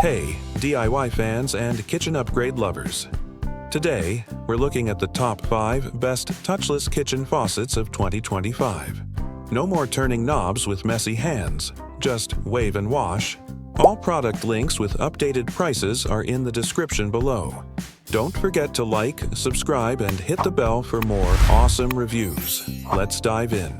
Hey, DIY fans and kitchen upgrade lovers. Today, we're looking at the top 5 best touchless kitchen faucets of 2025. No more turning knobs with messy hands, just wave and wash. All product links with updated prices are in the description below. Don't forget to like, subscribe, and hit the bell for more awesome reviews. Let's dive in.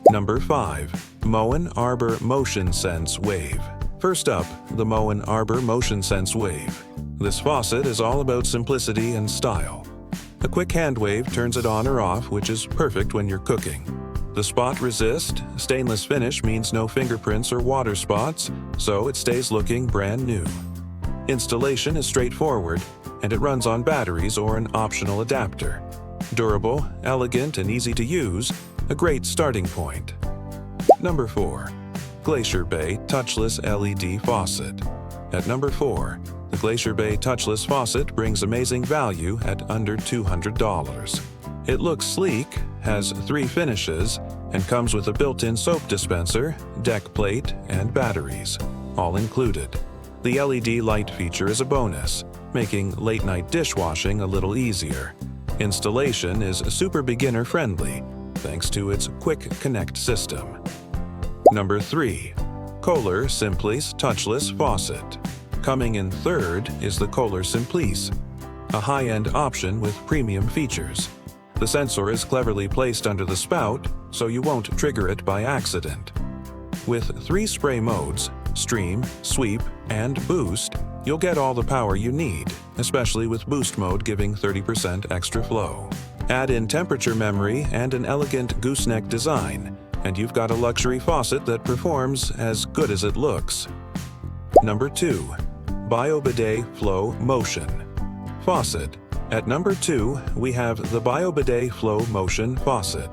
Number 5. Moen Arbor Motion Sense Wave. First up, the Moen Arbor Motion Sense Wave. This faucet is all about simplicity and style. A quick hand wave turns it on or off, which is perfect when you're cooking. The spot resist, stainless finish means no fingerprints or water spots, so it stays looking brand new. Installation is straightforward, and it runs on batteries or an optional adapter. Durable, elegant, and easy to use, a great starting point. Number 4. Glacier Bay Touchless LED Faucet. At number 4, the Glacier Bay Touchless Faucet brings amazing value at under $200. It looks sleek, has 3 finishes, and comes with a built-in soap dispenser, deck plate, and batteries, all included. The LED light feature is a bonus, making late-night dishwashing a little easier. Installation is super beginner-friendly, thanks to its quick connect system. Number 3. Kohler Simplice Touchless Faucet. Coming in third is the Kohler Simplice, a high-end option with premium features. The sensor is cleverly placed under the spout, so you won't trigger it by accident. With 3 spray modes, stream, sweep, and boost, you'll get all the power you need, especially with boost mode giving 30% extra flow. Add in temperature memory and an elegant gooseneck design, and you've got a luxury faucet that performs as good as it looks. Number 2. BioBidet Flow Motion Faucet. At number 2, we have the BioBidet Flow Motion Faucet.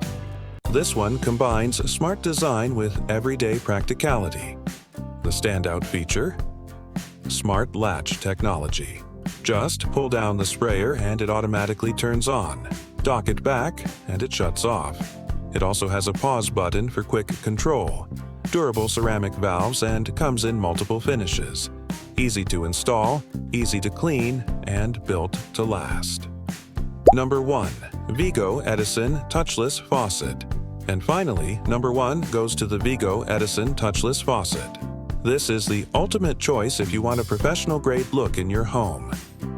This one combines smart design with everyday practicality. The standout feature? Smart latch technology. Just pull down the sprayer and it automatically turns on. Dock it back and it shuts off. It also has a pause button for quick control, durable ceramic valves, and comes in multiple finishes. Easy to install, easy to clean, and built to last. Number 1. Vigo Edison Touchless Faucet. And finally, number 1 goes to the Vigo Edison Touchless Faucet. This is the ultimate choice if you want a professional-grade look in your home.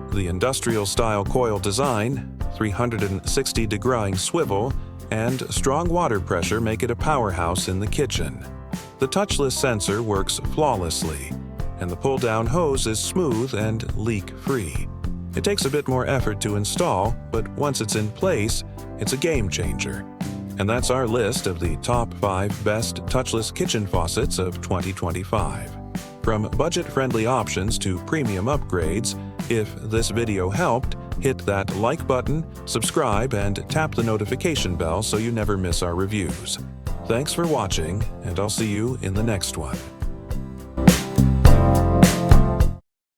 The industrial-style coil design, 360-degree swivel, and strong water pressure make it a powerhouse in the kitchen. The touchless sensor works flawlessly, and the pull-down hose is smooth and leak-free. It takes a bit more effort to install, but once it's in place, it's a game-changer. And that's our list of the top 5 best touchless kitchen faucets of 2025. From budget-friendly options to premium upgrades, if this video helped, hit that like button, subscribe, and tap the notification bell so you never miss our reviews. Thanks for watching, and I'll see you in the next one.